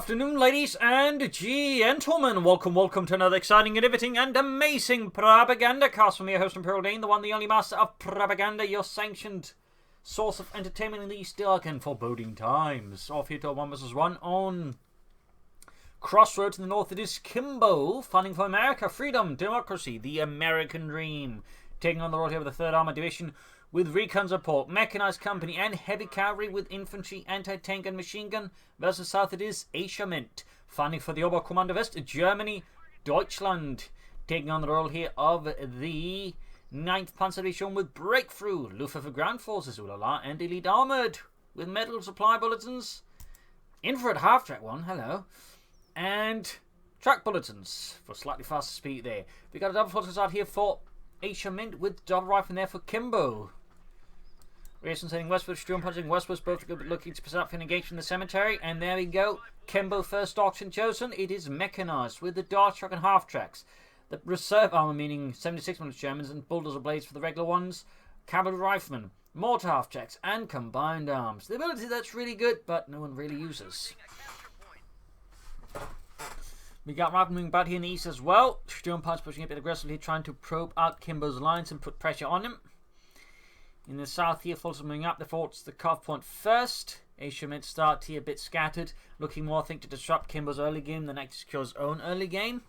afternoon, ladies and gentlemen. Welcome to another exciting, riveting, and amazing Propagandacast from your host, Imperial Dane, the one, the only master of propaganda, your sanctioned source of entertainment in these dark and foreboding times. Off here to 1 vs. 1 on Crossroads in the north. It is Kimbo, fighting for America, freedom, democracy, the American dream. Taking on the road here with the 3rd Armored Division with recon support, mechanized company, and heavy cavalry with infantry, anti-tank, and machine gun. Versus south it is Asiamint, fighting for the Oberkommando West, Germany, Deutschland. Taking on the role here of the 9th Panzer Division with breakthrough, Luftwaffe ground forces, ulala, and elite armored with metal supply bulletins, infrared half-track one, hello, and track bulletins for slightly faster speed there. We got a double focus out here for Asiamint with double rifle there for Kimbo. Racing heading westward, Sturm punching westwards, both looking to present up for an engagement in the cemetery. And there we go. Kimbo first option chosen. It is mechanized with the dart truck and half tracks. The reserve armor, meaning 76mm Germans and bulldozer blades for the regular ones. Cavalry riflemen, mortar half tracks, and combined arms. The ability that's really good, but no one really uses. We got riflemen back here in the east as well. Sturm punch pushing a bit aggressively, trying to probe out Kimbo's lines and put pressure on him. In the south here, forces moving up the forts, the cuff point first. Asiamint start here a bit scattered, looking more, I think, to disrupt Kimbo's early game than actually secure his own early game,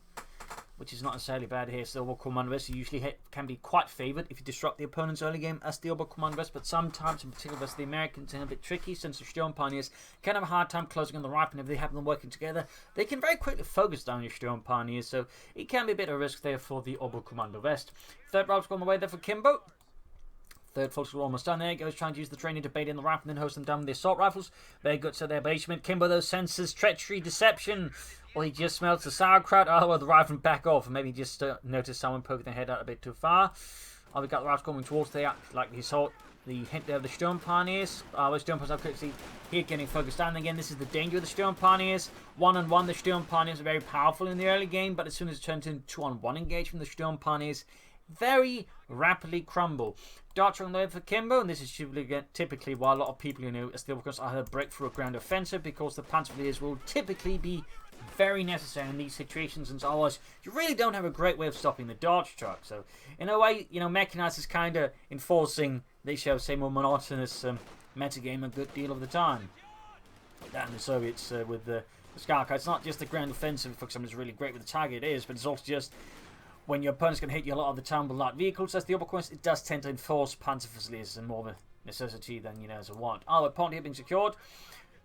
which is not necessarily bad here. So the Oberkommando West usually can be quite favoured if you disrupt the opponent's early game as the Oberkommando West, but sometimes, in particular versus the Americans, it's a bit tricky since the Sturm Pioneers can have a hard time closing on the rifle, and if they have them working together, they can very quickly focus down your Sturm Pioneers, so it can be a bit of a risk there for the Oberkommando West. 3rd round's on the way there for Kimbo. 3rd folks are almost done there. Goes trying to use the training to bait in the rifle and then host them down with the assault rifles. Very good, so there, Asiamint. Kimbo, those senses, treachery, deception. Or he just smells the sauerkraut. Oh, well, the rifle back off. And maybe just noticed someone poking their head out a bit too far. Oh, we got the rifle coming towards the, like he saw the hint there of the Sturm Pioneers. The Sturm Pioneers are quickly here getting focused down again. This is the danger of the Sturm Pioneers. 1-on-1, the Sturm Pioneers are very powerful in the early game, but as soon as it turns into 2-on-1 engagement, the Sturm Pioneers very rapidly crumble. Dart on the way for Kimbo, and this is typically why a lot of people, as the Overcons are breakthrough a ground offensive, because the Panzergrenadiers will typically be very necessary in these situations, and otherwise you really don't have a great way of stopping the dart truck. So in a way, Mechanized is kind of enforcing, they shall say, more monotonous metagame a good deal of the time. And the Soviets with the Skarka, it's not just the ground offensive, for example, is really great with the target, it is, but it's also just when your opponent's going to hit you a lot of the time with light vehicles. As the Oberkommando, it does tend to enforce Panzer facilities and more of a necessity than, as a want. Oh, the point here being secured.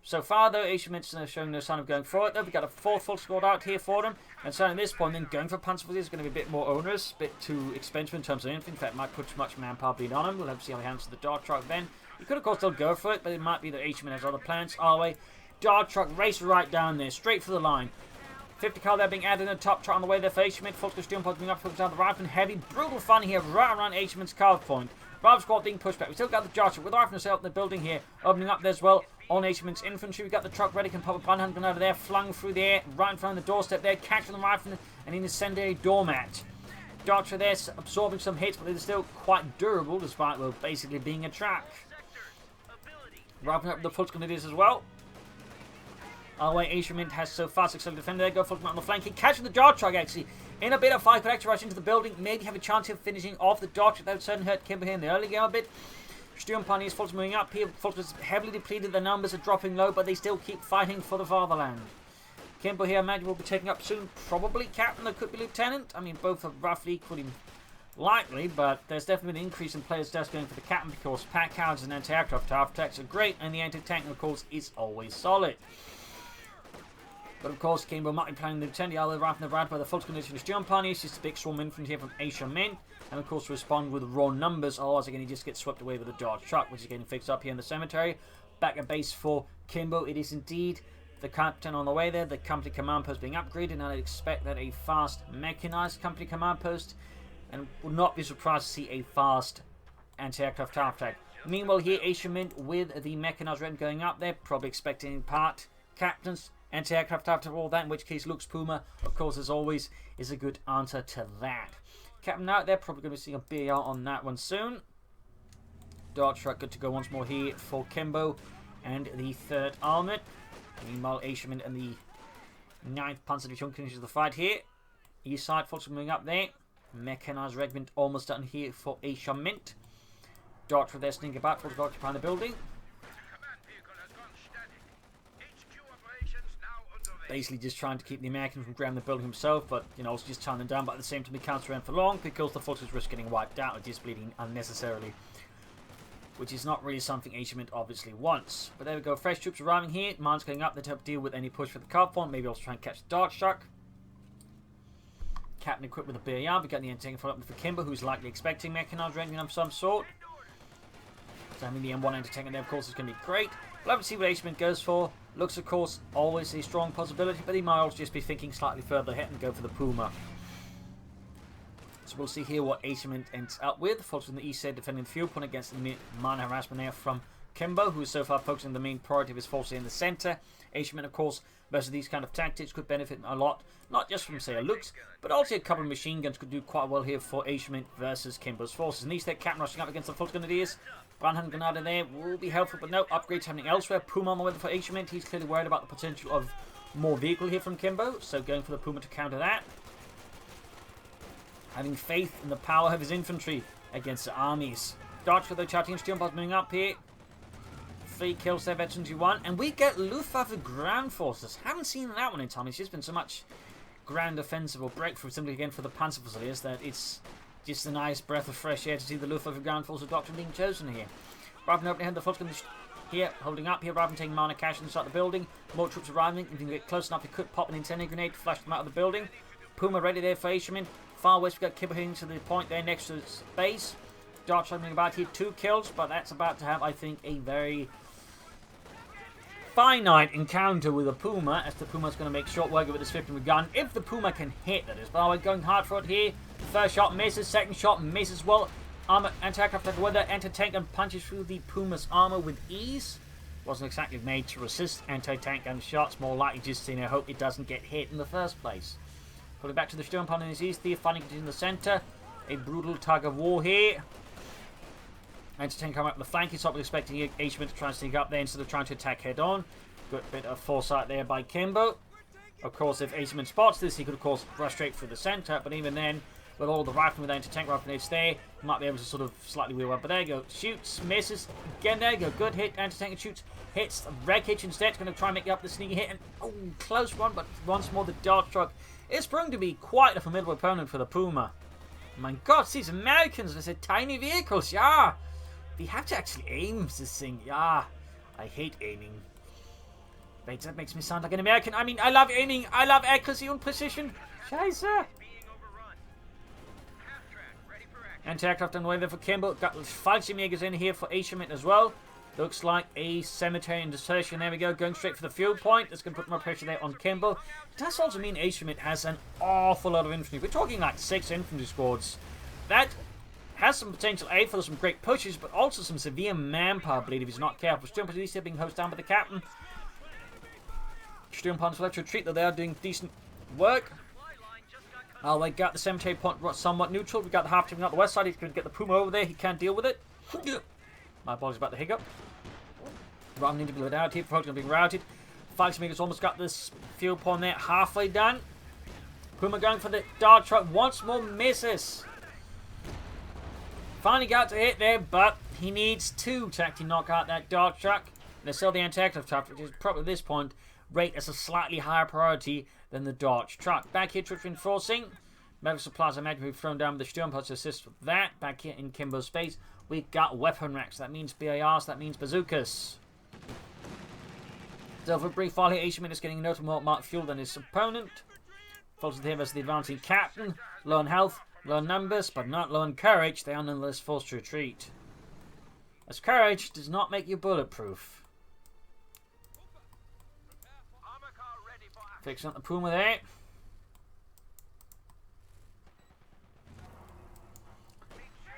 So far, though, Asiamint's showing no sign of going for it, though. We've got a 4th full squad out here for them. And so at this point, then going for Panzer facilities is going to be a bit more onerous, a bit too expensive in terms of infantry. In fact, it might put too much manpower being on him. We'll have to see how he handles the dart truck then. You could, of course, still go for it, but it might be that Asiamint has other plans. Our way, dart truck race right down there, straight for the line. 50 cal there being added in the top truck on the way there for Asiamint. Focus Sturm being up, focus down the rifle, and heavy, brutal fun here right around Asiamint's carve point. Rifle squad being pushed back. We still got the dart truck with the rifle out in the building here, opening up there as well on Asiamint's infantry. We got the truck ready, can pop a gun hand over there, flung through the air, right in front of the doorstep there, catching the rifle and an incendiary doormat. Dart truck there absorbing some hits, but they're still quite durable despite, well, basically being a track. Wrapping up the full grenadiers as well. Our way, Asiamint has so far successfully defended there. Go full on the flank. He catches the dart truck actually. In a bit of fight, could actually rush into the building. Maybe have a chance of finishing off the dart truck. That would certainly hurt Kimbo here in the early game a bit. Sturm Pioneers, Fultz moving up here. Fultz is heavily depleted. The numbers are dropping low, but they still keep fighting for the fatherland. Kimbo here, I imagine, will be taking up soon. Probably captain, or could be lieutenant. I mean, both are roughly equally likely, but there's definitely an increase in players just going for the captain because pack cards and anti-aircraft half-tracks are great, and the anti-tank, of course, is always solid. But of course, Kimbo might be planning the lieutenant, the other rifle around by the full condition of Sturm Pioneers. Just a big swarm infantry here from Asiamint. And of course, respond with raw numbers, otherwise again, he just gets swept away with the dart truck, which is getting fixed up here in the cemetery. Back at base for Kimbo, it is indeed the captain on the way there. The company command post being upgraded, and I'd expect that a fast mechanized company command post, and would not be surprised to see a fast anti-aircraft half-track. Meanwhile, here, Asiamint with the mechanized red going up there, probably expecting in part captains. Anti-aircraft after all that, in which case Lux Puma, of course, as always, is a good answer to that. Captain out there, probably going to be seeing a BR on that one soon. Dart truck good to go once more here for Kimbo and the 3rd Armoured. Meanwhile, Asiamint and the 9th Panzer Division finishes the fight here. East side, forces moving up there. Mechanized regiment almost done here for Asiamint. Dart for their sneak about, forces occupying the building. Basically just trying to keep the Americans from grabbing the building himself, but you know, also just tying them down, but at the same time he can't surrender for long because the forces risk getting wiped out or just bleeding unnecessarily, which is not really something Asiamint obviously wants. But there we go, fresh troops arriving here, mines going up, they help deal with any push for the card point, maybe also try and catch the Dart Shark. Captain equipped with a BAR, we got the anti-tank followed up for Kimbo, who's likely expecting mechanized regiment of some sort. So having the M1 anti-tank in there of course is going to be great. We'll have to see what Asiamint goes for. Looks, of course, always a strong possibility, but he might also just be thinking slightly further ahead and go for the Puma. So we'll see here what Asiamint ends up with. Folks from the east side defending the fuel point against the minor harassment there from Kimbo, who is so far focusing on the main priority of his forces in the centre. Asiamint, of course, versus these kind of tactics could benefit a lot, not just from, say, a looks, but also a couple of machine guns could do quite well here for Asiamint versus Kimbo's forces. And these Captain rushing up against the Full Grenadiers. Brandhand Granada there will be helpful, but no upgrades happening elsewhere. Puma on the way for Asiamint. He's clearly worried about the potential of more vehicle here from Kimbo, so going for the Puma to counter that. Having faith in the power of his infantry against the armies. Dodge for the charging steel bombs moving up here. 3 kills there, veterans you won. And we get Luftwaffe ground forces. Haven't seen that one in time. It's just been so much ground offensive or breakthrough simply again for the Panzer Fusiliers that it's just a nice breath of fresh air to see the Luftwaffe ground forces doctrine being chosen here. Rather than opening the foot here, holding up here, rather than taking Mana Cash inside the building. More troops arriving. If you can get close enough, you could pop an incendiary grenade to flash them out of the building. Puma ready there for Asiamint. Far west, we've got Kimbo hitting to the point there next to his base. Dart shot about here, 2 kills, but that's about to have, I think, a very finite encounter with a Puma, as the Puma's going to make short work of it with his 50 gun. If the Puma can hit, that is. But we're going hard for it here. First shot misses, second shot misses well. Armor anti-aircraft like weather, anti-tank gun punches through the Puma's armor with ease. Wasn't exactly made to resist anti-tank gun shots, more likely just to hope it doesn't get hit in the first place. Pulling back to the Sturm in his east, the fighting in the center. A brutal tug of war here. Anti-tank coming up the flank. He's probably expecting Asiamint to try and sneak up there instead of trying to attack head on. Good bit of foresight there by Kimbo. Of course, if Asiamint spots this, he could of course rush straight through the center, but even then, with all the rifling with anti-tank rifle grenades there, he might be able to sort of slightly wheel up. But there you go. Shoots, misses. Again, there you go. Good hit. Anti-tank shoots. Hits. Wreckage instead. Going to try and make up the sneaky hit. And, oh, close one, but once more the Dart Truck is proving to be quite a formidable opponent for the Puma. My God, these Americans with their tiny vehicles, yeah. We have to actually aim this thing, yeah. I hate aiming. Wait, that makes me sound like an American. I mean, I love aiming. I love accuracy and precision. Scheiße. Anti-aircraft on the way there for Kimbo. Got Fallschirmjägers in here for Asiamint as well. Looks like a cemetery and desertion. There we go, going straight for the fuel point. That's going to put more pressure there on Kimbo. It does also mean Asiamint has an awful lot of infantry. We're talking like 6 infantry squads. That has some potential A for some great pushes, but also some severe manpower bleed if he's not careful. Sturm is being hosed down by the captain. Sturmpanzer will have to retreat, though they are doing decent work. They got the cemetery point somewhat neutral. We got the half team out the west side. He's going to get the Puma over there. He can't deal with it. My apologies about the hiccup. Rather need to be let out here. Pro's going to be routed. Fallschirmjäger's almost got this fuel point there halfway done. Puma going for the Dart Truck. Once more misses. Finally got to hit there, but he needs 2 to actually knock out that Dart Truck. And there's still the anti-aircraft truck, which is probably at this point rate as a slightly higher priority than the Dart Truck. Back here, troops reinforcing. Medical supplies, I imagine we've thrown down with the Sturmpanzer to assist with that. Back here in Kimbo's space, we've got weapon racks. That means BARs, that means bazookas. So for a brief while here, Asiamint is getting notably more marked fuel than his opponent. Follows with him as the advancing captain. Low on health, low on numbers, but not low on courage. They are nonetheless forced to retreat. As courage does not make you bulletproof. Fixing up the Puma there.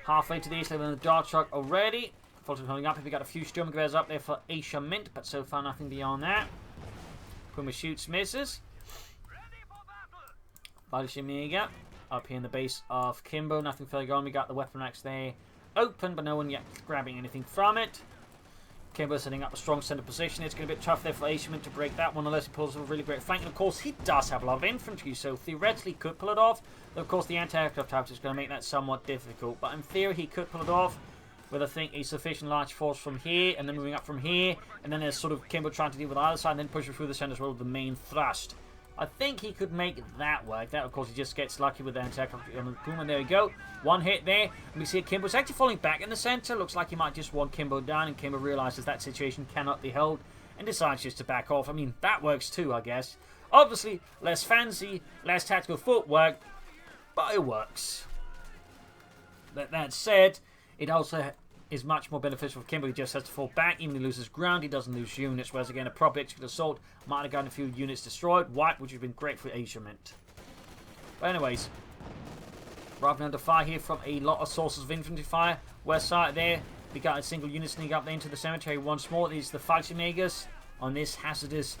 Halfway to the east, level in the Dart Truck already. Fulton holding up. We got a few Sturmgewehren up there for Asiamint, but so far nothing beyond that. Puma shoots, misses. Fallschirmjäger up here in the base of Kimbo. Nothing further going. We got the weapon racks there open, but no one yet grabbing anything from it. Kimbo setting up a strong center position. It's going to be tough there for Asiamint to break that one unless he pulls a really great flank. And of course, he does have a lot of infantry, so theoretically he could pull it off. But of course, the anti-aircraft types is going to make that somewhat difficult. But in theory, he could pull it off with, I think, a sufficient large force from here, and then moving up from here. And then there's sort of Kimbo trying to deal with the other side, and then pushing through the center as well with the main thrust. I think he could make that work. That, of course, he just gets lucky with the anti-aircraft on the Puma. There we go. One hit there. And we see Kimbo's actually falling back in the center. Looks like he might just want Kimbo down, and Kimbo realizes that situation cannot be held and decides just to back off. I mean, that works too, I guess. Obviously, less fancy, less tactical footwork, but it works. That said, it also is much more beneficial for Kimbo. He just has to fall back. Even if he loses ground, he doesn't lose units. Whereas again, a proper executive assault might have gotten a few units destroyed, wiped, which would have been great for Asiamint. But anyways, rather under fire here from a lot of sources of infantry fire. West side there, we got a single unit sneak up there into the cemetery once more. These are the Fallschirmjägers on this hazardous,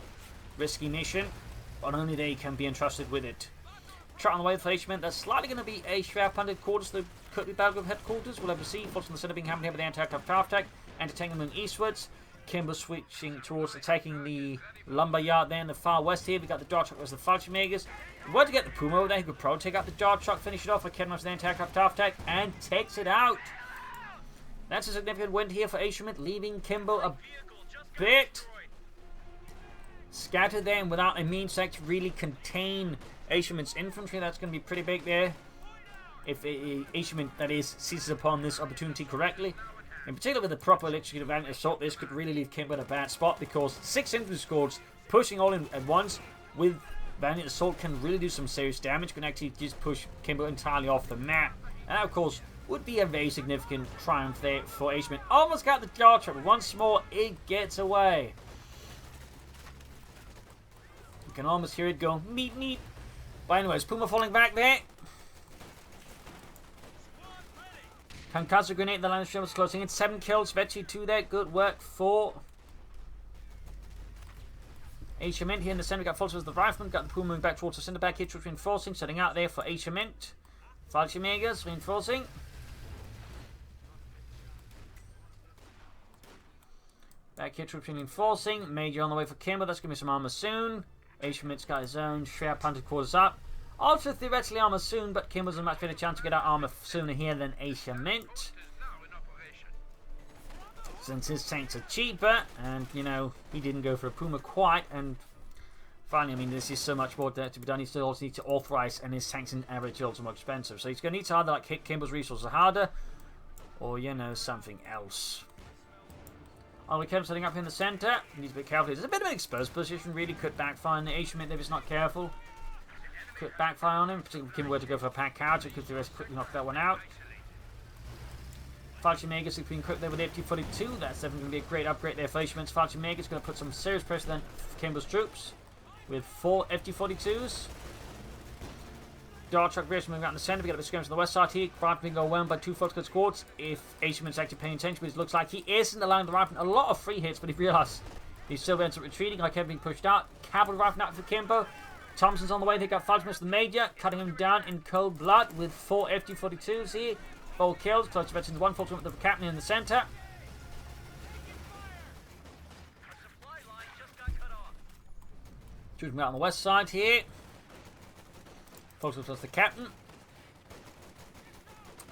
risky mission, but only they can be entrusted with it. Truck on the way for Asiamint. That's slightly going to be a Schwerpanzer quarters. The could be battlefield headquarters. We'll have to see. Force on the center being hammered here with the anti-aircraft tower attack. Anti-tank them eastwards. Kimbo switching towards attacking the lumber yard there in the far west here. We got the dart truck versus the Fallschirmjägers. If we were to get the Puma over there, he could probably take out the dart truck, finish it off with Kimbo the anti-aircraft tower attack, and takes it out. That's a significant win here for Asiamint, leaving Kimbo a bit scattered there and without a means to actually really contain Asiamint's infantry. That's going to be pretty big there. If Asiamint, that is, seizes upon this opportunity correctly. In particular with the proper executive assault, this could really leave Kimbo in a bad spot because 6 infantry squads pushing all in at once with Valiant Assault can really do some serious damage. Can actually just push Kimbo entirely off the map. And that, of course, would be a very significant triumph there for Asiamint. Almost got the dart truck, but once more it gets away. You can almost hear it go meep meep. But anyways, Puma falling back there. Kamikaze grenade, the line of was closing in. 7 kills, Vecchi 2 there. Good work for Asiamint. Here in the center, we got Fulton as the rifleman. Got the Puma moving back towards the center back here, reinforcing, setting out there for Asiamint. Fallschirmjägers reinforcing. Back here, reinforcing. Major on the way for Kimbo. That's going to be some armor soon. Asiamint's got his own Schwerpanzer quarters up. Also theoretically armor soon, but Kimbo's a much better chance to get out armor sooner here than Asiamint. Since his tanks are cheaper, and you know, he didn't go for a Puma quite, and finally, I mean, this is so much more to be done. He still also needs to authorize, and his tanks in average are also more expensive. So he's going to need to either like hit Kimbo's resources harder, or you know, something else. Oh, we kept setting up in the center. He needs to be careful. It's a bit of an exposed position, really could backfire on the Asiamint if he's not careful. Could backfire on him, particularly if Kimbo were to go for a pack charge, it could quickly knock that one out. Fallschirmjägers being equipped there with the FT-42. That's definitely going to be a great upgrade there for Asiamint's Fallschirmjägers. Going to put some serious pressure then for Kimbo's troops with 4 FT-42s. Dart truck British moving out in the center. We got a skirmish on the west side here. Rifleman being overwhelmed by 2 Foxcott squads. If Asiamint's actually paying attention, but it looks like he isn't allowing the rifleman a lot of free hits, but he realized he still ends up retreating like everything pushed out. Cavalry rifleman out for Kimbo. Thompson's on the way. They got Fallschirmjägers the Major, cutting him down in cold blood with 4 FT-42s here. 4 kills. Close to veterans, 1 full with the captain in the center. Shooting out on the west side here. Fallschirmjägers plus the captain.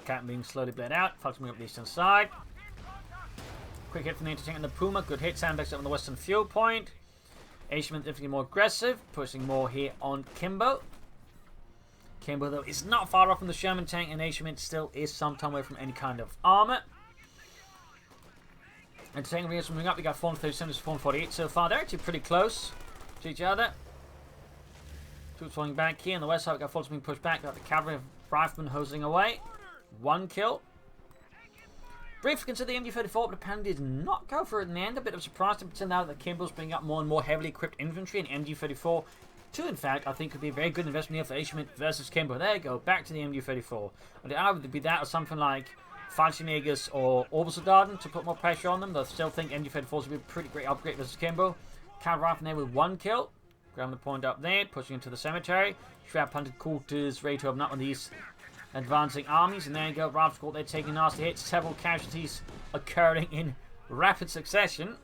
Captain being slowly bled out. Fallschirmjägers up the eastern side. Quick hit from the anti-tank and the Puma. Good hit. Sandbags up on the western fuel point. Asiamint definitely more aggressive, pushing more here on Kimbo. Kimbo, though, is not far off from the Sherman tank, and Asiamint still is some time away from any kind of armor. And to take moving up, we got 437 to 448 so far. They're actually pretty close to each other. Troops falling back here on the west side. We got Fulton being pushed back. Got the cavalry rifleman hosing away. 1 kill. Briefly consider the MG-34, but apparently did not go for it in the end. A bit of a surprise to now that Kimbo's bringing up more and more heavily equipped infantry, and MG-34 2, in fact, I think could be a very good investment here for Asiamint versus Kimbo. There you go, back to the MG-34. Would it either be that or something like Fallschirmjägers or Obersoldaten to put more pressure on them? Though I still think MG-34 would be a pretty great upgrade versus Kimbo. Cavalry rifleman there with 1 kill. Grabbing the point up there, pushing into the cemetery. Schwerpanzer quarters ready to open up on these advancing armies, and there you go, Ralph's got there taking nasty hits, several casualties occurring in rapid succession.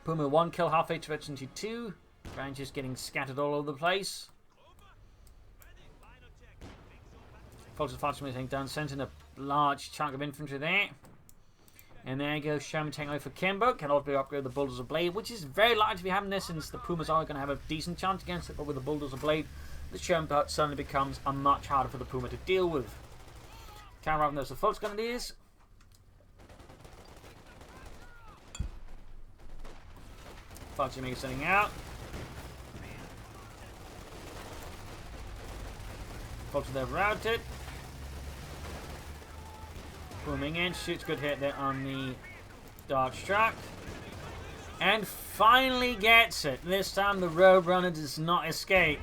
Puma 1 kill, halfway to Veteran 2. Rangers getting scattered all over the place. Fulton Foxman taking down, sending a large chunk of infantry there. And there you go, Sherman taking away for Kimbo. Can also be upgraded the Bulldozer Blade, which is very likely to be happening there since the Pumas are going to have a decent chance against it. But with the Bulldozer Blade, the Sherman part suddenly becomes a much harder for the Puma to deal with. Counter up those the Fulton Grenadiers. Foxy Mega sending out. Fulton they're routed. Booming in, shoots good hit there on the Dodge truck. And finally gets it. This time the Roadrunner does not escape.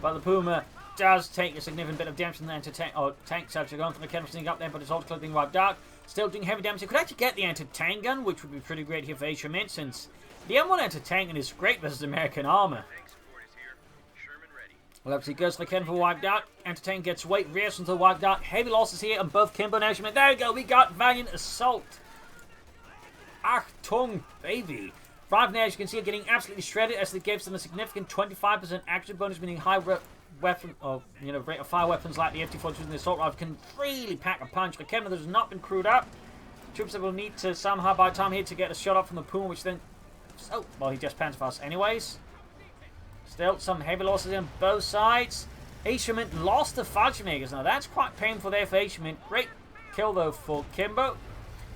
But the Puma does take a significant bit of damage from the anti-tank. Oh, tank actually going for the cannon sneak up there, but it's also being wiped out. Still doing heavy damage. It could actually get the anti-tank gun, which would be pretty great here for Asiamint, since the M1 anti-tank gun is great versus American armor. Well, obviously goes for the cannon for wiped out. Anti-tank gets weight, rears until wiped out. Heavy losses here on both Kimbo and Asiamint. There we go, we got Valiant Assault. Achtung, baby. Five now, as you can see, are getting absolutely shredded as it gives them a significant 25% action bonus, meaning high weapon, or rate of fire weapons like the FT-42 and the assault rifle can really pack a punch. The Kimbo that has not been crewed up. Troops that will need to somehow by time here to get a shot up from the Puma, which then, oh, well, he just pans fast anyways. Still some heavy losses on both sides. Asiamint lost the Fallschirmjägers. Now that's quite painful there for Asiamint. Great kill though for Kimbo.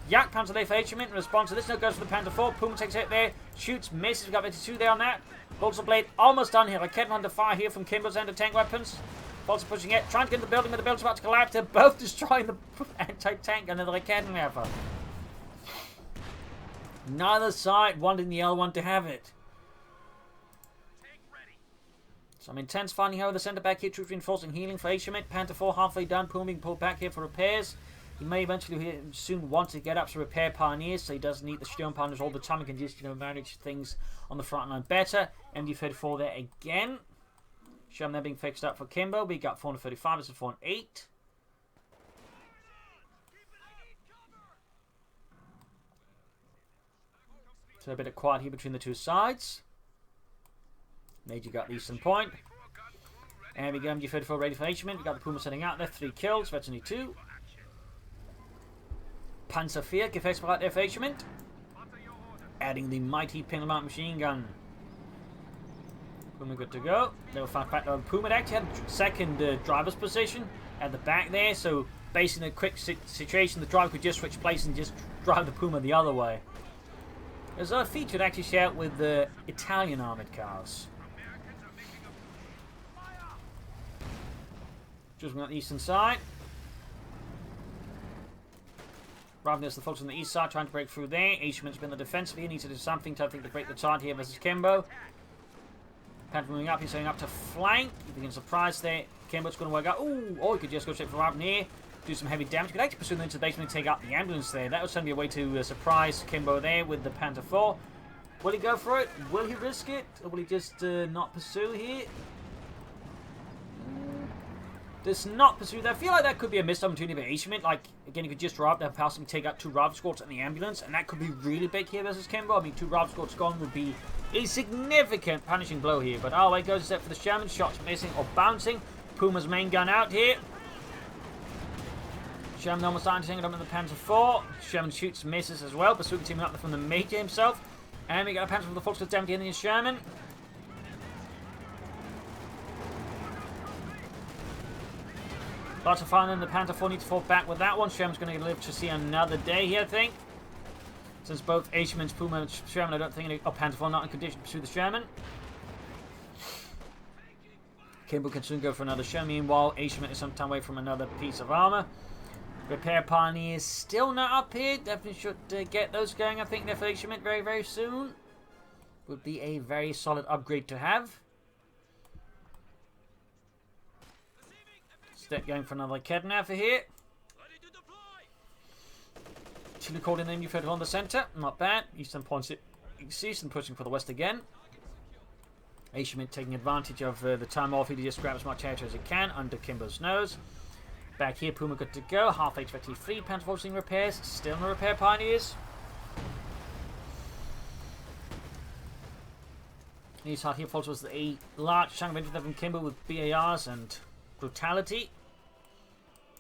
Yak Panther there for Asiamint in response to this. No goes for the Panther 4. Puma takes a hit there. Shoots, misses. We've got 22 there on that. Bolter Blade almost done here. Raketten under fire here from Kimbo's anti-tank weapons. Bolter pushing it. Trying to get in the building, but the building's about to collapse. They're both destroying the anti-tank and the Raketten Werfer. Neither side wanting the other one to have it. Some intense fighting here with the centre back here. Troops reinforcing healing for Asiamint. Panther 4 halfway done. Puma being pulled back here for repairs. He may eventually soon want to get up to repair pioneers, so he doesn't need the Sturm Pioneers all the time. He can just manage things on the front line better. MD-34 there again. Sherman there being fixed up for Kimbo. We got 435 as a 408. So a bit of quiet here between the two sides. Major got the Eastern Point. And we got MD-34 ready for Asiamint. We got the Puma setting out there. 3 kills. Veteran 2. Panzer 4 Gefechtsbereit there for Asiamint. Adding the mighty Pinelmount machine gun. Puma good to go. They will find back on Puma. It actually had second driver's position at the back there. So basically in a quick situation, the driver could just switch places and just drive the Puma the other way. There's a feature to actually share with the Italian armoured cars. Just on the eastern side. Rather than the folks on the east side trying to break through there. Asiamint's been the defensive here. Needs to do something to, I think, to break the tide here versus Kimbo. Panther moving up. He's setting up to flank. He begins surprise there. Kimbo's going to work out. Ooh, or he could just go straight for Raven here. Do some heavy damage. Could actually pursue them into the basement and take out the ambulance there. That was certainly a way to surprise Kimbo there with the Panther 4. Will he go for it? Will he risk it? Or will he just not pursue here? Does not pursue that. I feel like that could be a missed opportunity for Asiamint. Like, again, he could just drive there past him, take out 2 rival squads and the ambulance, and that could be really big here versus Kimbo. I mean, 2 rival squads gone would be a significant punishing blow here. But oh, it goes set for the Sherman. Shots missing or bouncing. Puma's main gun out here. Sherman almost starting to take it up in the Panzer 4. Sherman shoots, misses as well. Pursuing teaming up there from the Major himself. And we got a Panzer from the Fox with empty in the Sherman. Lots of fun, and the Panther 4 needs to fall back with that one. Sherman's going to live to see another day here, I think. Since both Asiamint's Puma and Sherman, I don't think Panther 4 not in condition to pursue the Sherman. Kimbo can soon go for another Sherman. Meanwhile, Asiamint is some time away from another piece of armor. Repair Pioneers still not up here. Definitely should get those going, I think, there for Asiamint very, very soon. Would be a very solid upgrade to have. Step going for another Kednapper here. Chile called in the new on the centre. Not bad. Eastern points it. Eastern pushing for the west again. Asiamint taking advantage of the time off here to just grab as much territory as he can under Kimbo's nose. Back here, Puma good to go. Half HVT 3, Panther Force doing repairs. Still no repair pioneers. These hard here falls was a large chunk of infantry from Kimbo with BARs and brutality.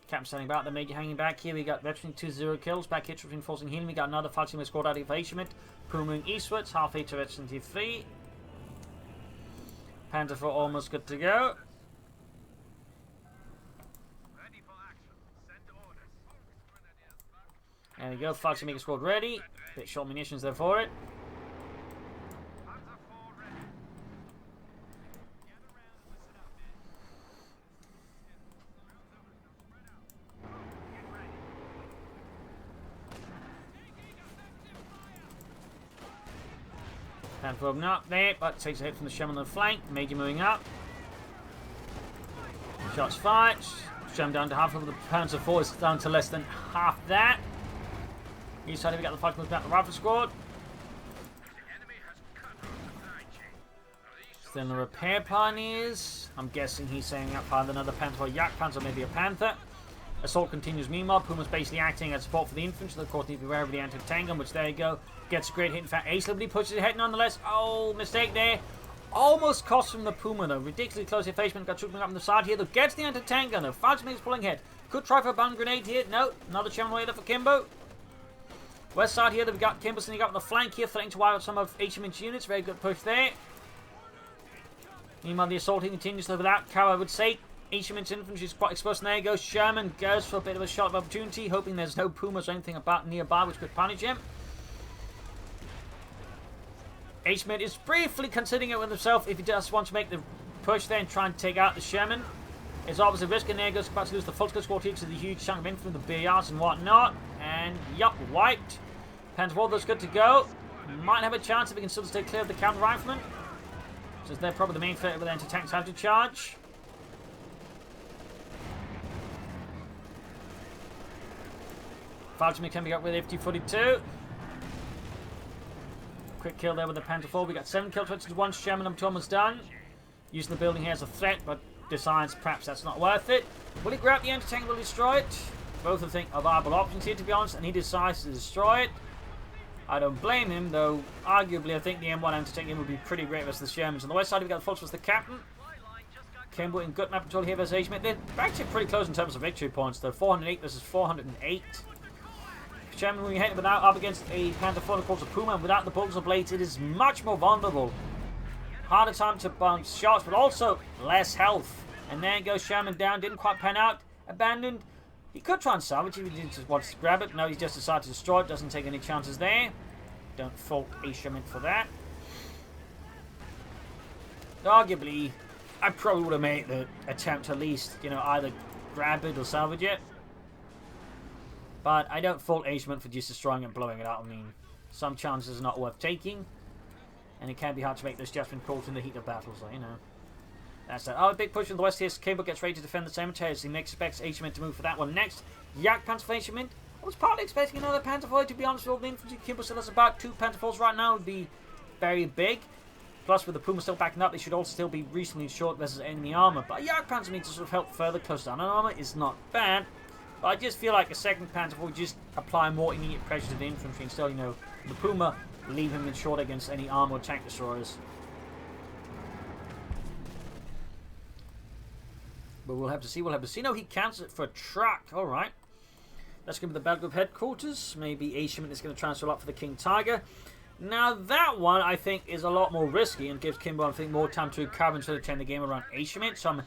Captain standing back, the Major hanging back here. We got Veteran 2-0 kills. Back here, reinforcing healing. We got another fighting with squad out of Asiamint. Puma moving eastwards. Half HVT 3. Panther 4 almost good to go. There we go, fighting make a squad ready. Bit short munitions there for it. Panther open up there, but takes a hit from the Shem on the flank. Major moving up. Shots fired. Shem down to half of the Panther 4 is down to less than half that. East side we got the fight back the rifle squad. Still the repair pioneers. I'm guessing he's saying up either another Panther or Yak Panther or maybe a Panther. Assault continues meanwhile. Puma's basically acting as support for the infantry. So of course need to be aware of the anti-tank gun, which there you go. Gets a great hit. In fact, Ace Liberty pushes ahead nonetheless. Oh, mistake there. Almost cost from the Puma though. Ridiculously close effacement. Got trooping up on the side here though. Gets the anti-tank gun though. Fights makes pulling ahead. Could try for a band grenade here. No. Another channel way there for Kimbo. West side here, we've got Kimbo sneaking up on the flank here, threatening to wipe out some of Asiamint's units. Very good push there. Meanwhile, the assaulting continues over that cow, I would say. Asiamint's infantry is quite exposed. And there you go. Sherman goes for a bit of a shot of opportunity, hoping there's no Pumas or anything about nearby which could punish him. Asiamint is briefly considering it with himself if he just wants to make the push there and try and take out the Sherman. It's obviously a risk, and there goes about to lose the full squad here to the huge chunk of infantry from the BRs and whatnot. And yup, wiped. Panther 4 that's good to go. Might have a chance if we can still stay clear of the counter riflemen. Since they're probably the main threat with anti-tanks have to charge. Falcon can be up with FT42. Quick kill there with the Panther 4. We got 7 kill switches to 1. Sherman number 2 almost done. Using the building here as a threat, but decides perhaps that's not worth it. Will he grab the anti-tank? Will he destroy it? Both I think are viable options here, to be honest, and he decides to destroy it. I don't blame him, though arguably I think the M1 anti-tank would be pretty great versus the Shermans. On the west side, we've got the Fultz was the captain. Kimbo in good map control here versus Asiamint. They're actually pretty close in terms of victory points, though. 408 versus 408. Sherman, when we hit without up against a Panther 4, of course, a Puma, and without the bolts of blades, it is much more vulnerable. Harder time to bounce shots, but also less health. And there goes Sherman down, didn't quite pan out, abandoned. He could try and salvage it if he just wants to grab it. No, he's just decided to destroy it, doesn't take any chances there. Don't fault Asiamint for that. Arguably, I probably would have made the attempt to at least, either grab it or salvage it. But I don't fault Asiamint for just destroying it and blowing it out. I mean, some chances are not worth taking. And it can be hard to make those judgment calls in the heat of battle, so, That's that. Oh, big push in the west here. Kimbo gets ready to defend the cemetery. He expects Asiamint to move for that one next. Yak Panther for Asiamint. I was partly expecting another Panther 4, to be honest with all the infantry. Kimbo still has about 2 Panther 4s right now. It would be very big. Plus, with the Puma still backing up, they should also still be reasonably short versus enemy armor. But Yak Panther means to sort of help further close down on armor is not bad. But I just feel like a second Panther 4 would just apply more immediate pressure to the infantry. And still, the Puma leave him in short against any armor or tank destroyers. But we'll have to see. No, he counts it for a truck. Alright. Let's go to the Battle Group headquarters. Maybe Asiamint is going to transfer up for the King Tiger. Now, that one, I think, is a lot more risky and gives Kimbo, I think, more time to recover and sort of turn the game around Asiamint. So I'm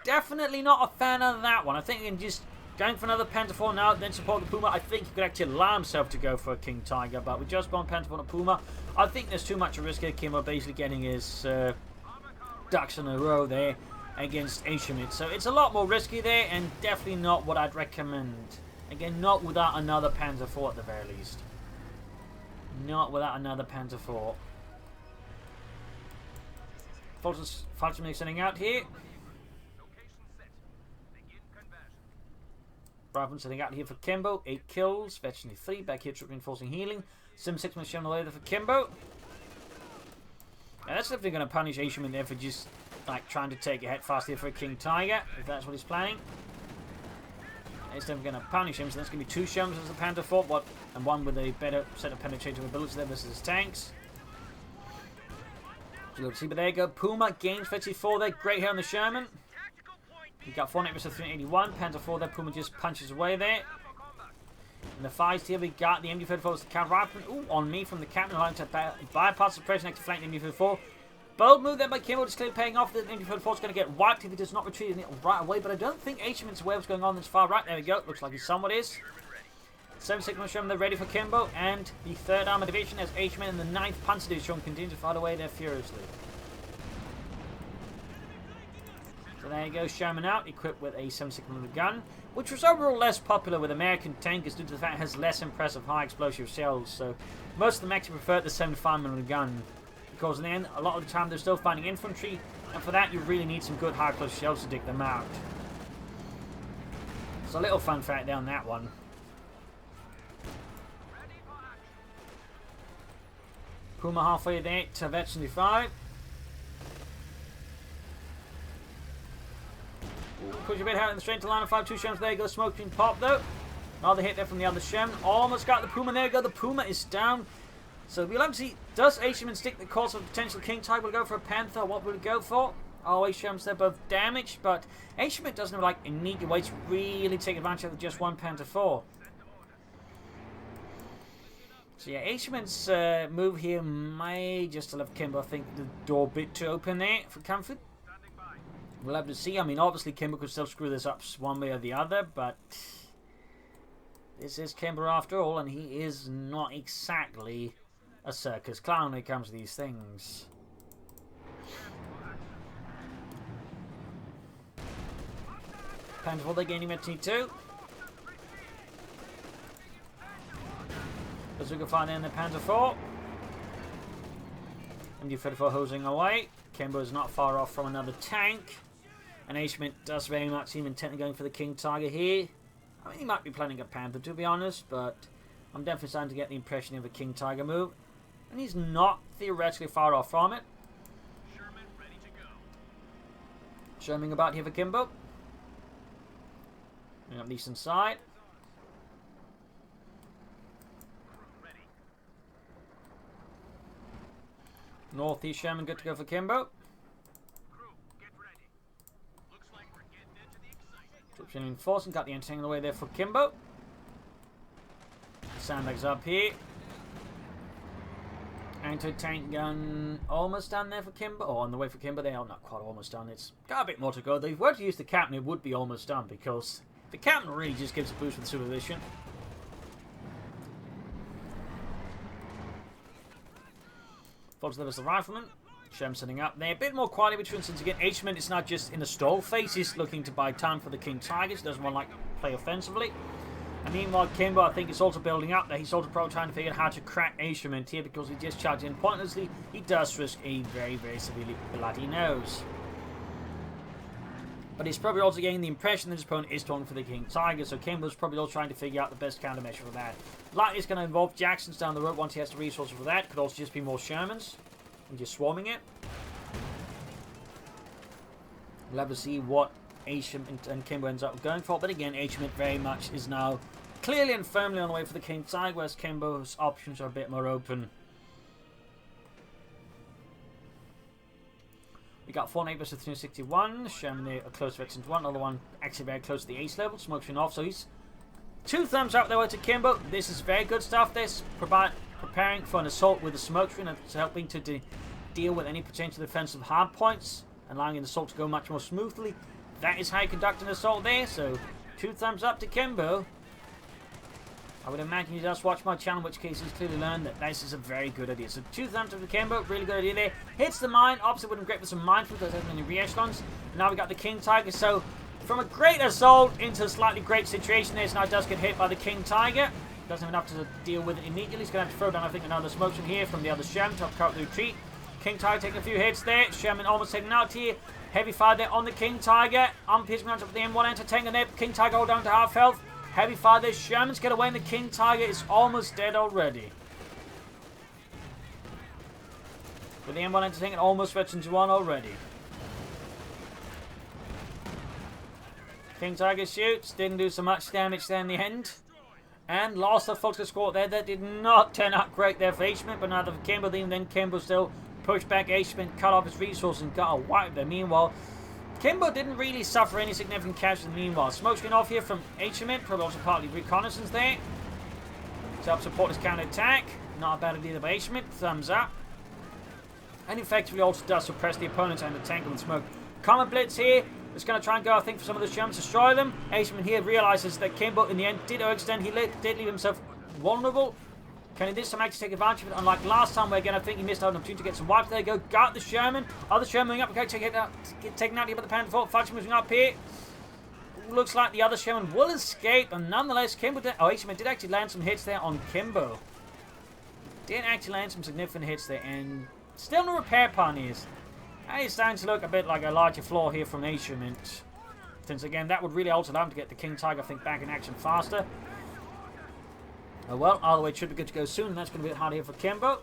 definitely not a fan of that one. I think in just going for another Panther 4 now, then support the Puma, I think he could actually allow himself to go for a King Tiger. But with just one Panther 4 and a Puma, I think there's too much of risk here. Kimbo basically getting his ducks in a row there against Asiamint. So it's a lot more risky there and definitely not what I'd recommend. Again, not without another Panther 4 at the very least. Not without another Panther 4. Fulton's sending out here. Bravo sending out here for Kimbo. 8 kills. Veteran 3. Back here, troop reinforcing healing. Sim 6 was shown away there for Kimbo. Now that's definitely going to punish Asiamint there for just trying to take a head fast here for a King Tiger, if that's what he's planning. It's definitely going to punish him, so that's going to be 2 Shermans as the Panther fought, and one with a better set of penetrative abilities there versus his tanks. So let's see, but there you go. Puma gains 34 there. Great hit on the Sherman. He got 4 versus 381. Panther 4 there. Puma just punches away there. In the fights here, we got the MD-34 as the counter rifleman. Ooh, on me from the captain, allowing to bypass the pressure next to flank the MD-34. Bold move there by Kimbo, just clearly paying off. The MD-34 is going to get wiped if he does not retreat right away, but I don't think Asiamint's aware of what's going on this far right. There we go. Looks like he somewhat is. 76th Sherman, they're ready for Kimbo, and the 3rd Armored Division as Asiamint and the 9th Panzer Division continue to fight away there furiously. So there you go, Sherman out, equipped with a 76mm gun, which was overall less popular with American tankers due to the fact it has less impressive high explosive shells. So most of them actually prefer the 75mm gun, because in the end, a lot of the time they're still fighting infantry, and for that you really need some good high close shells to dig them out. So a little fun fact down that one. Puma halfway there to vet 75. Push a bit out in the straight to line of 5, 2 Shermans. There you go, smoke screen pop though. Another hit there from the other Sherman. Almost got the Puma. There you go, the Puma is down. So we'll have to see, does Asiamint stick the course of potential King Tiger? Will go for a Panther? What will it go for? Oh, Asiamint's they're both damaged, but Asiamint doesn't have like immediate way to really take advantage of just one Panther 4. So yeah, Asiamint's move here may just have Kimbo, I think, the door a bit too open there for comfort. We'll have to see. I mean, obviously Kimbo could still screw this up one way or the other, but this is Kimbo after all, and he is not exactly a circus clown when it comes to these things. Panther 4, they're gaining at T2. As we can find in the Panther 4. MD-34 hosing away. Kimbo is not far off from another tank. And Asiamint does very much seem intent on going for the King Tiger here. I mean, he might be planning a Panther, to be honest, but I'm definitely starting to get the impression of a King Tiger move. And he's not theoretically far off from it. Sherman ready to go. Sherman about here for Kimbo. Bring up the eastern side. Northeast Sherman good to go for Kimbo. Troops reinforcing, got the anti-tank away there for Kimbo. Sandbags up here. Anti-tank gun almost done there for Kimbo. Oh, on the way for Kimbo, they are not quite almost done. It's got a bit more to go. If they were to use the captain, it would be almost done, because the captain really just gives a boost with supervision. Follows there as the rifleman. Shem setting up there. A bit more quality between, since again, Asiamint is not just in the stall phase. He's looking to buy time for the King Tigers. Doesn't want to like play offensively. And meanwhile, Kimbo, I think, is also building up there. He's also probably trying to figure out how to crack Asiamint here, because he just charged in pointlessly. He does risk a very, very severely bloody nose. But he's probably also getting the impression that his opponent is going for the King Tiger, so Kimbo's probably also trying to figure out the best countermeasure for that. Likely it's going to involve Jackson's down the road once he has the resources for that. Could also just be more Shermans and just swarming it. We'll have to see what Asiamint and Kimbo ends up going for, but again, Asiamint very much is now clearly and firmly on the way for the King Tiger, whereas Kimbo's options are a bit more open. We got 4 versus 361. Sherman there close to X1. Another one actually very close to the ace level. Smoking off. So he's 2 thumbs up there to Kimbo. This is very good stuff. This preparing for an assault with the smoke screen. It's helping to deal with any potential defensive hard points, allowing the assault to go much more smoothly. That is how you conduct an assault there. So 2 thumbs up to Kimbo. I would imagine he does watch my channel, in which case he's clearly learned that this is a very good idea. So 2 thumbs up to Kimbo, really good idea there. Hits the mine, opposite wouldn't great with some mine food, doesn't have any re-echelons. Now we got the King Tiger, so from a great assault into a slightly great situation there, so now does get hit by the King Tiger. Doesn't have enough to deal with it immediately. He's going to have to throw down, I think, another smoke from here from the other Sherman to cover the retreat. King Tiger taking a few hits there. Sherman almost taken out here. Heavy fire there on the King Tiger. I'm piercing around top of the M1 anti-tank, and there King Tiger all down to half health. Heavy fire there. Shermans get away, and the King Tiger is almost dead already. With the M1 anti-tank, it almost veterans 1 already. King Tiger shoots. Didn't do so much damage there in the end. And lost the focus squad there. That did not turn out great there for Asiamint, but neither for Kimbo. Then Kimbo still pushed back Asiamint, cut off his resources, and got a wipe there. Meanwhile, Kimbo didn't really suffer any significant casualties. Meanwhile, smoke screen off here from Asiamint, probably also partly reconnaissance there. To help support his counter-attack. Not a bad idea by Asiamint. Thumbs up. And effectively also does suppress the opponents and the tank with smoke. Common Blitz here. It's going to try and go, I think, for some of the Germans to destroy them. Asiamint here realizes that Kimbo, in the end, did overextend. He did leave himself vulnerable. Can he this time actually take advantage of it? Unlike last time, where again, I think he missed out an opportunity to get some wipes. There you go. Got the Sherman. Other Sherman moving up. Okay, taken out here by the Panther Fort. Fudge moving up here. Looks like the other Sherman will escape. And nonetheless, Kimbo did... Oh, Asiamint did actually land some hits there on Kimbo. Did actually land some significant hits there. And still no repair pioneers. And it's starting to look a bit like a larger flaw here from Asiamint. Since again, that would really also allow him to get the King Tiger, I think, back in action faster. Oh well, either way, it should be good to go soon. And that's going to be a bit hard here for Kimbo.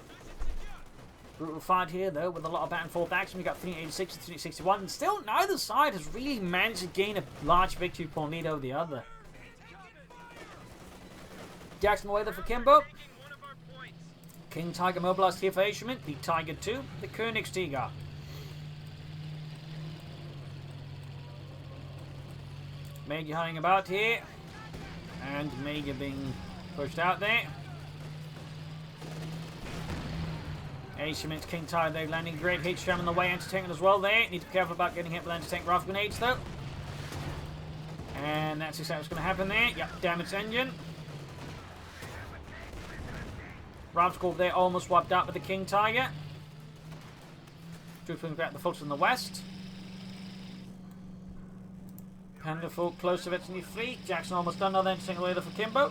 Brutal fight here, though, with a lot of back and forth action. We got 386 and 361. And still, neither side has really managed to gain a large victory point lead over the other. Jackson away there for Kimbo. King Tiger mobilized here for Asiamint. The Tiger 2, the Königstiger. Major hanging about here. And Major being pushed out there. Asiamint's King Tiger, they're landing great hit. Sherman on the way, anti-tank as well there. Need to be careful about getting hit with anti-tank rifle grenades though. And that's exactly what's going to happen there. Yep, damaged engine. Rifle squad there almost wiped out with the King Tiger. Troops moving back the focus in the west. Panda full close to its new fleet. Jackson almost done now then, taking away there for Kimbo.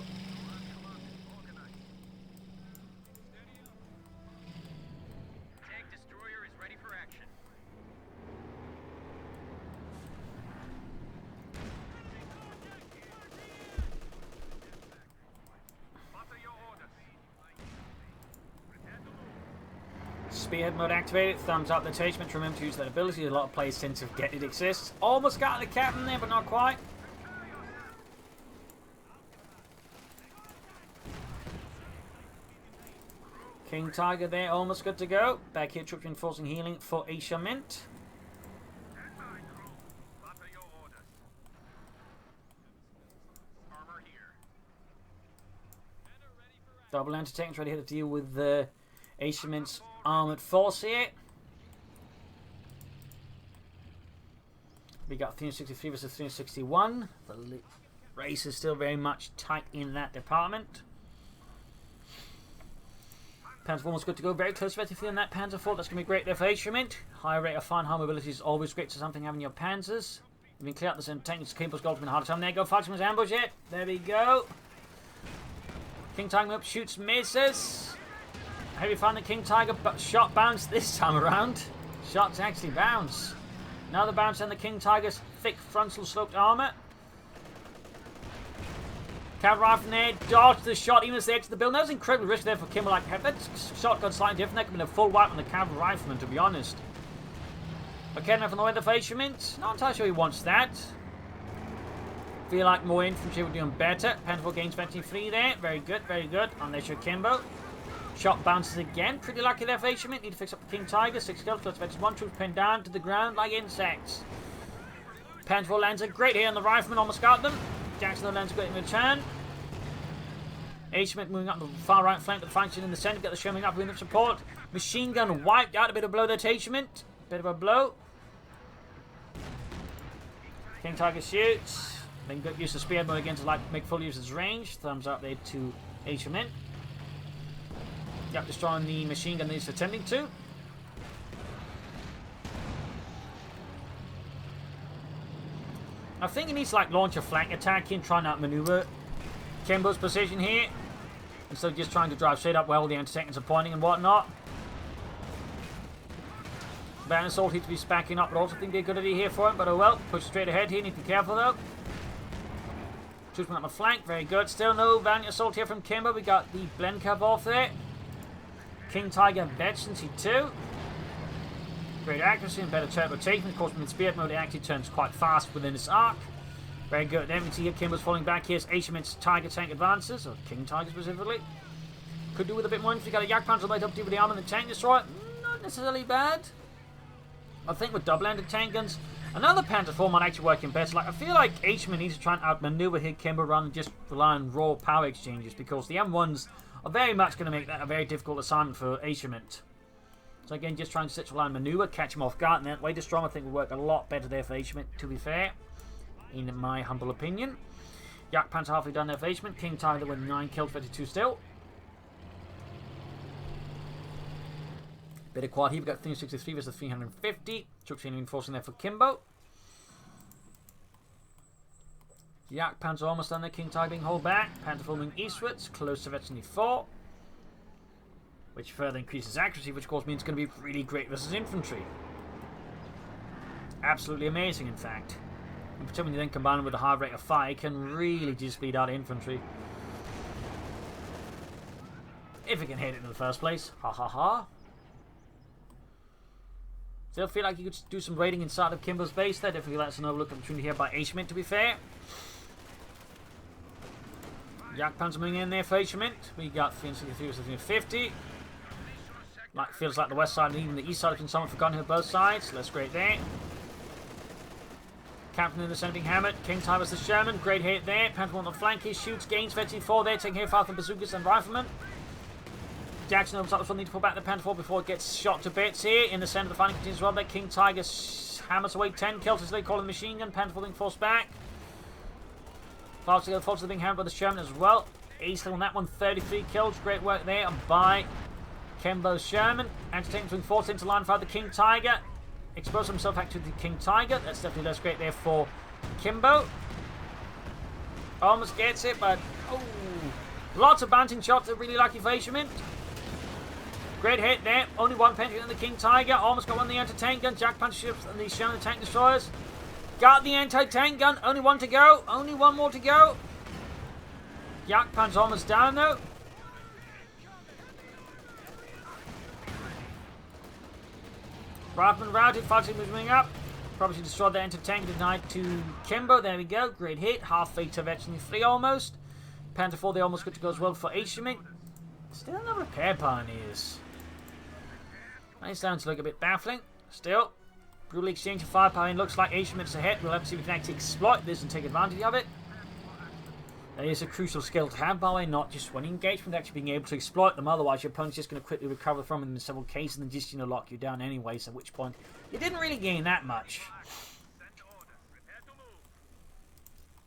Tank destroyer is ready for action. Spearhead mode activated. Thumbs up the attachment. Remember to use that ability. A lot of players tend to forget it exists. Almost got the captain there, but not quite. King Tiger there, almost good to go. Back here, troops reinforcing healing for Asiamint. Double anti-tanks ready here to deal with the Asiamint's armoured force here. We got 363 versus 361. The race is still very much tight in that department. Panzer almost good to go. Very close to feeling that Panzer Fort. That's going to be great there for Asiamint. High rate of fire and high mobility is always great to something having your Panzers. You can clear out the same tanks. Kimbo's got a harder time. There you go. Fudgeman's ambush it. There we go. King Tiger up, shoots, misses. Have you found the King Tiger shot bounce this time around? Shots actually bounce. Another bounce on the King Tiger's thick frontal sloped armor. Cav rifle there, dodged the shot even as they exit the building. That was incredibly risky there for Kimbo. Like, had that shot gone slightly different, that could have been a full wipe on the Cav rifleman, to be honest. Okay, enough on the way the Asiamint. Not entirely sure he wants that. Feel like more infantry would do him better. Panther gains 23 there. Very good, very good. On there, show Kimbo. Shot bounces again. Pretty lucky there for Asiamint. Need to fix up the King Tiger. 6 kills. Plus fetches 1 troop pinned down to the ground like insects. Panther lands a great hit on the rifleman. Almost got them. Jackson lands a great in return. Asiamint moving up the far right flank with the function in the centre. Get the Sherman up with support. Machine gun wiped out. A bit of blow there to Asiamint. Bit of a blow. King Tiger shoots. Then good use of spearhead mode again to like make full use of his range. Thumbs up there to Asiamint. Yep, destroying the machine gun that he's attempting to. I think he needs to like launch a flank attack and try and outmaneuver Kimbo's position here. Instead of just trying to drive straight up where all the anti-tanks are pointing and whatnot. Van Assault here to be spacking up, but also think be a good idea here for him. But oh well, push straight ahead here, need to be careful though. Shooting up the flank, very good. Still no Valiant Assault here from Kimbo. We got the blend cap off there. King Tiger Veterancy 2. Great accuracy and better turbo taking. Of course, with spearhead mode, it actually turns quite fast within its arc. Very good. Then we see here Kimbo's falling back. Here's Asiamint's Tiger tank advances, or King Tiger specifically. Could do with a bit more infantry. Got a Yak Panzer right up to with the arm and the tank destroyer. Not necessarily bad. I think with double-ended tank guns, another Panther 4 might actually work in better. Like, I feel like Asiamint needs to try and outmaneuver here Kimbo rather than just rely on raw power exchanges, because the M1s are very much going to make that a very difficult assignment for Asiamint. So again, just trying to sit line maneuver, catch him off guard, and that way to Storm I think will work a lot better there for Asiamint, to be fair, in my humble opinion. Yak Panzer halfway done there for Asiamint. King Tiger with 9 kills, 32 still. Bit of quad here, we've got 363 versus 350. Troops reinforcing there for Kimbo. Yak Panzer almost done there, King Tiger being hold back. Panther moving eastwards, close to veteran 4. Which further increases accuracy, which of course means it's going to be really great versus infantry. Absolutely amazing, in fact. And particularly when you then combine it with a high rate of fire, it can really just bleed out infantry. If it can hit it in the first place. Ha ha ha. Still feel like you could do some raiding inside of Kimbo's base there. Definitely that's an overlooked opportunity here by Asiamint, to be fair. Yak Panzer moving in there for Asiamint. We got 363 versus 350. Like, feels like the west side and even the east side have been somewhat forgotten here both sides. That's great there. Captain in the centre being hammered. King Tiger versus the Sherman. Great hit there. Panther on the flank. He shoots, gains veteran 4 there. Taking here fire from bazookas and riflemen. Jackson opens up the front, need to pull back the Panther 4 before it gets shot to bits here. In the centre, the fighting continues as well there. King Tiger hammers away 10 kills as they call the machine gun. Panther 4 being forced back. Falls are being hammered by the Sherman as well. Ace on that one, 33 kills. Great work there by Kimbo's Sherman. Anti-tank being forced into line fire the King Tiger. Expose himself back to the King Tiger. That's definitely less great there for Kimbo. Almost gets it, but oh, lots of bouncing shots. They're really lucky for Asiamint. Great hit there. Only one penalty on the King Tiger. Almost got one on the anti-tank gun. Jack punch ships and the Sherman tank destroyers. Got the anti-tank gun. Only one to go. Only one more to go. Yak Pan's almost down though. Rifleman routed. Fighting moving up. Probably destroyed the anti-tank. Denied to Kimbo. There we go. Great hit. Half fate to veteran 3 almost. Panther 4 they almost good to go as well for Asiamint. Still no repair pioneers. It's starting to look a bit baffling. Still, brutal exchange of firepower. It looks like Asiamint's ahead. We'll have to see if we can actually exploit this and take advantage of it. That is a crucial skill to have, by the way, not just when engagement, actually being able to exploit them. Otherwise, your opponent's just going to quickly recover from them in several cases and just, lock you down anyway. So at which point, you didn't really gain that much.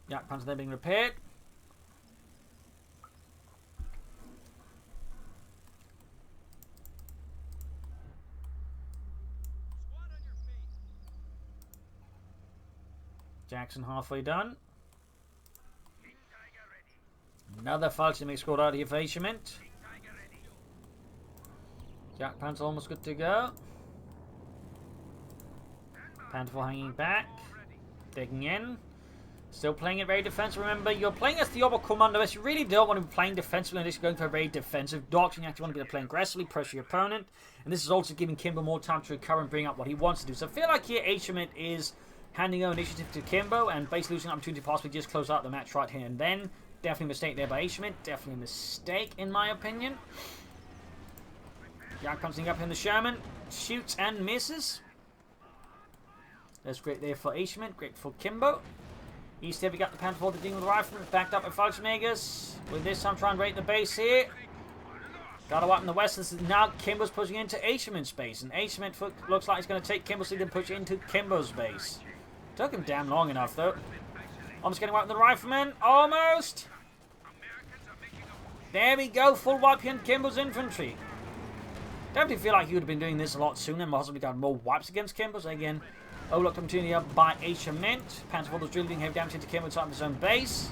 Yak Panzer there being repaired. Jackson halfway done. Another false mix scored out here for Asiamint. Jack Panther almost good to go. Panther 4 hanging back. Digging in. Still playing it very defensive. Remember, you're playing as the Orbital Commander. You really don't want to be playing defensively unless you're going for a very defensive doctrine. You actually want to be playing aggressively, pressure your opponent. And this is also giving Kimbo more time to recover and bring up what he wants to do. So I feel like here Asiamint is handing over initiative to Kimbo and basically losing an opportunity to possibly just close out the match right here and then. Definitely a mistake there by Asiamint. Definitely a mistake in my opinion. Yak comes up in the Sherman. Shoots and misses. That's great there for Asiamint. Great for Kimbo. East here we got the Panther 4 dealing with the rifle. Backed up by Volksmagers. With this I'm trying to raid the base here. Got a wipe in the west. This is now Kimbo's pushing into Asiamint's base. And Asiamint looks like it's going to take Kimbo's lead and push into Kimbo's base. Took him damn long enough though. Almost getting wiped with the rifleman. Almost. There we go. Full wipe here in Kimbo's infantry. Definitely feel like he would have been doing this a lot sooner and possibly got more wipes against Kimbo. So again, overlooked opportunity up by Asiamint. Panther 4 was drilling being heavy damage into Kimbo inside of his own base.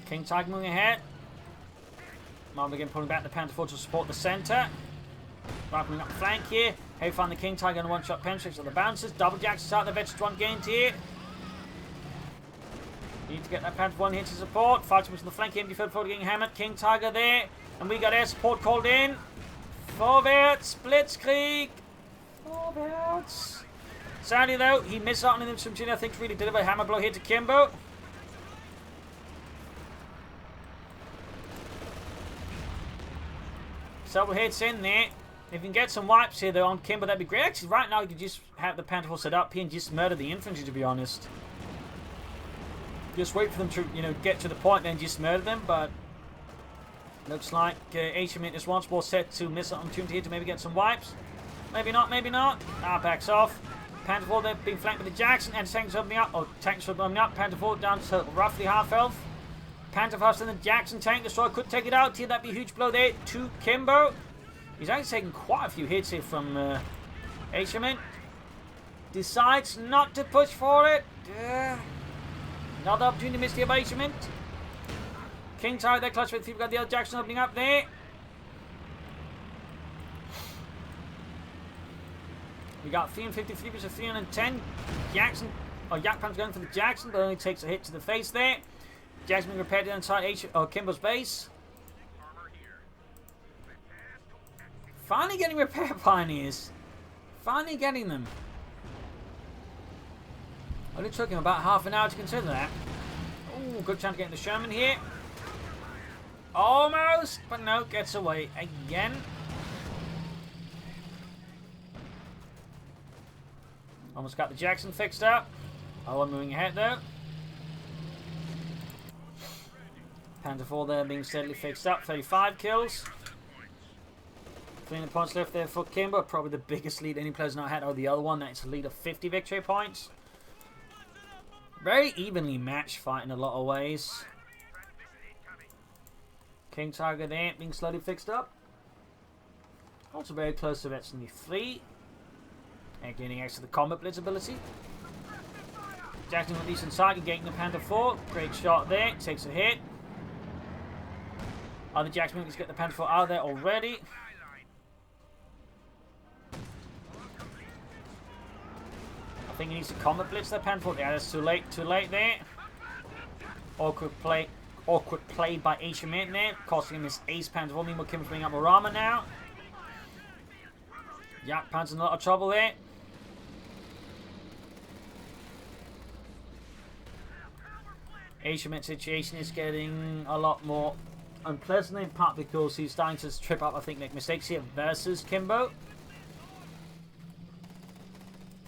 King Tiger moving ahead. Marvel again pulling back the Panther 4 to support the centre. Rifling up the flank here. Heavy find the King Tiger and a one-shot penetrates on the bouncers. Double jacks start the veterans one gained here. Need to get that Panther 1 here to support. Fighting on the flank here. Defense 4 getting hammered. King Tiger there. And we got air support called in. Vorwärts! Blitzkrieg! Vorwärts! Sadly though, he missed out on an infantry. I think to really deliver a hammer blow here to Kimbo. Several hits in there. If you can get some wipes here though on Kimbo, that'd be great. Actually, right now you could just have the Panther set up here and just murder the infantry, to be honest. Just wait for them to, you know, get to the point, then just murder them. But looks like Asiamint is once more set to miss an opportunity here to maybe get some wipes. Maybe not, maybe not. Backs off. Panther 4 there being flanked with the Jackson, and tanks opening up. Oh, tanks opening up. Panther 4 down to roughly half health. Panther faster than the Jackson tank destroyer could take it out here. That'd be a huge blow there to Kimbo. He's actually taking quite a few hits here from Asiamint. Decides not to push for it. Another opportunity missed here by Asiamint. King Tiger there, clutch with 3. We've got the other Jackson opening up there. We got 353 versus 310. Jackson, Yak Pan's going for the Jackson, but only takes a hit to the face there. Jackson being repaired inside Kimbo's base. Finally getting repair pioneers. Finally getting them. Only took him about half an hour to consider that. Oh, good chance to get the Sherman here. Almost, but no, gets away again. Almost got the Jackson fixed up. Oh, I'm moving ahead though. Panther 4 there being steadily fixed up. 35 kills. 300 points left there for Kimbo. Probably the biggest lead any player's not had. Oh, the other one, that's a lead of 50 victory points. Very evenly matched fight in a lot of ways. King Tiger there being slowly fixed up. Also very close to Veteran 3. And getting access to the combat blitz ability. Jackson with these inside and getting the Panther 4. Great shot there. Takes a hit. Other Jackson has got the Panther 4 out of there already. I think he needs to combat blitz that Panther 4. Yeah, that's too late there. Awkward play by Asiamint there, costing him his ace Panther 4. Meanwhile, Kim's bringing up Arama now. Yak Pan's in a lot of trouble there. Asiamint's situation is getting a lot more unpleasant, in part because he's starting to trip up, I think, make mistakes here versus Kimbo.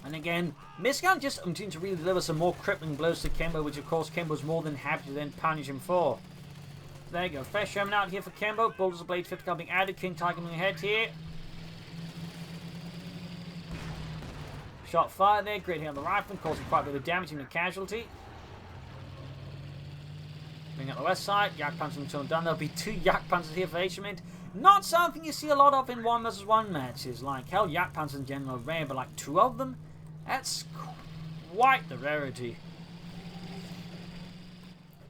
And again, Miscan just continuing to really deliver some more crippling blows to Kimbo, which of course Kimbo's more than happy to then punish him for. There you go, fresh Sherman out here for Kimbo. Bulldozer Blade 50 being added. King Tiger moving ahead here. Shot fired there, great hit on the rifle, causing quite a bit of damage and a casualty. Bring up the west side, Yak Panzer until done. There'll be 2 Yak Panzers here for Asiamint. Not something you see a lot of in 1 versus 1 matches. Like, hell, Yak Panzers in general are rare, but like 2 of them? That's quite the rarity.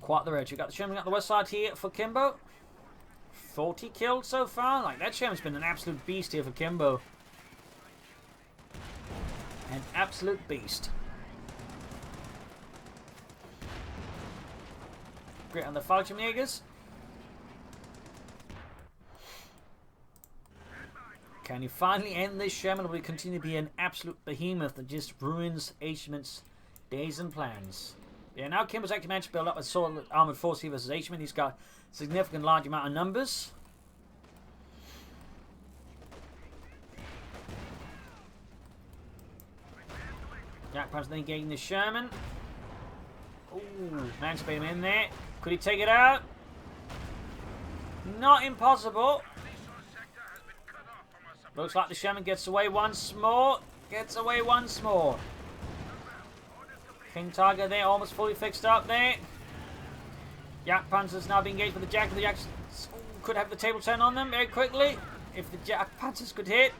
Quite the rarity. We've got the Sherman up the west side here for Kimbo. 40 killed so far. Like, that Sherman's been an absolute beast here for Kimbo. An absolute beast. Great on the Fallschirmjägers. Can he finally end this Sherman, or will he continue to be an absolute behemoth that just ruins Asiamint's days and plans? Yeah, now Kimbo's actually managed to build up a solid armoured force here versus Asiamint. He's got a significant large amount of numbers. Jack Punch then getting the Sherman. Ooh, managed to bait him in there. Could he take it out? Not impossible. Looks like the Sherman gets away once more. Gets away once more. King Tiger there, almost fully fixed up there. Yak Panzer's now being engaged with the Jack. The Jacks could have the table turn on them very quickly. If the Jack Panzers could hit.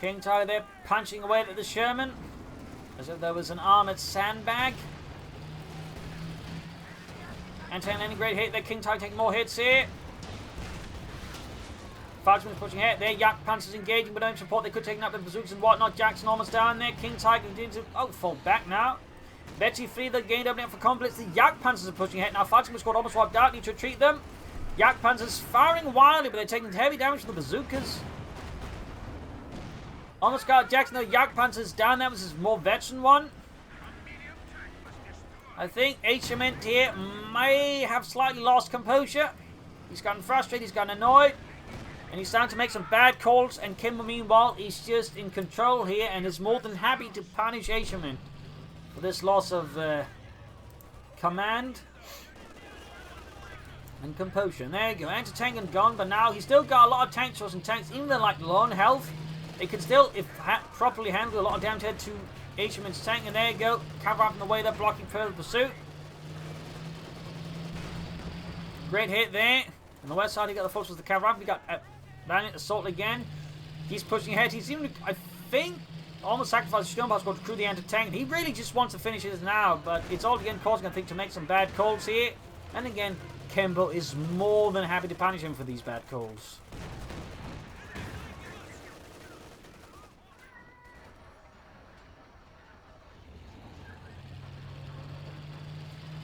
King Tiger there punching away at the Sherman. As if there was an armoured sandbag. And taking any great hit there. King Tiger taking more hits here. Fudgeman's pushing ahead there. Yak Panzer's engaging but don't support. They could take up the bazookas and whatnot. Jackson almost down there. King Tiger continues to fall back now. Betty Free, the gained opening up for conflicts. The Yak Panzers are pushing ahead now. Fudgeman's squad almost wiped out. Need to retreat them. Jagdpanzers firing wildly, but they're taking heavy damage from the bazookas. Almost got Jackson, the Jagdpanzers down. That was his more veteran one. I think Asiamint here may have slightly lost composure. He's gotten frustrated, he's gotten annoyed. And he's starting to make some bad calls. And Kimbo, meanwhile, is just in control here and is more than happy to punish Asiamint for this loss of command and composure. And there you go, anti-tank and gone, but now he's still got a lot of tank shots and tanks, even though like low on health. They can still, if properly handled, a lot of damage head to Asiamint's tank. And there you go, cover up in the way they're blocking further pursuit. Great hit there. On the west side, you got the forces of the cover up. You got Valiant Assault again. He's pushing ahead. He's even, I think, almost sacrificed the Sturmboss to crew the anti-tank. He really just wants to finish this now, but it's all again causing, I think, to make some bad calls here. And again, Kimbo is more than happy to punish him for these bad calls.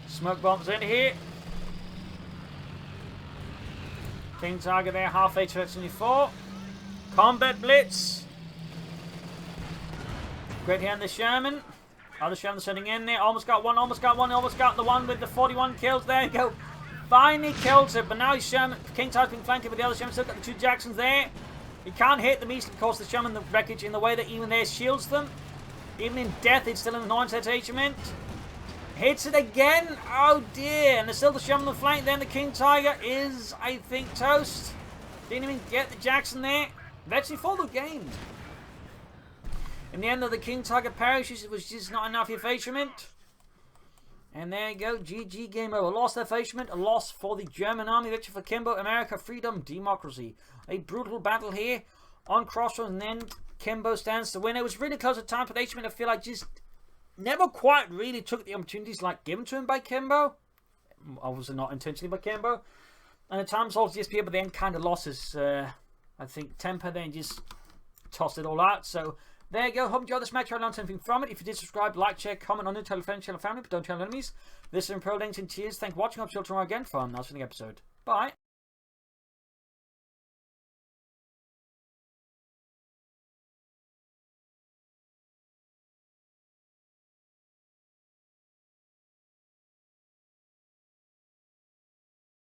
Smoke bombs in here. King Tiger there, half H-74. Combat Blitz. Great hand, the Sherman. Other Sherman sitting in there. Almost got one, almost got one, almost got the one with the 41 kills. There you go. Finally kills it, but now he's Sherman. King Tiger's being flanked with the other Sherman. Still got the two Jacksons there. He can't hit them easily, of course, the Sherman, the wreckage in the way that even there shields them. Even in death, it's still an annoyance at Asiamint. Hits it again. Oh dear. And there's still the Sherman on the flank. Then the King Tiger is, I think, toast. Didn't even get the Jackson there. Eventually for the game. In the end, though, the King Tiger perishes. It was just not enough here for Asiamint. And there you go. GG, game over. Loss there for Asiamint. A loss for the German army. Victory for Kimbo. America, freedom, democracy. A brutal battle here on Crossroads. And then Kimbo stands to win. It was really close at times, but Asiamint, I feel like, just never quite really took the opportunities like given to him by Kimbo. Obviously not intentionally by Kimbo. And at times also just but then kind of lost his, I think, temper there and just tossed it all out. So there you go. Hope you enjoyed this match. I learned something from it. If you did, subscribe, like, share, comment on it. Tell a friend, tell a family, but don't tell enemies. This is Pro Links and cheers. Thank you for watching. I'll see you tomorrow again for another episode. Bye.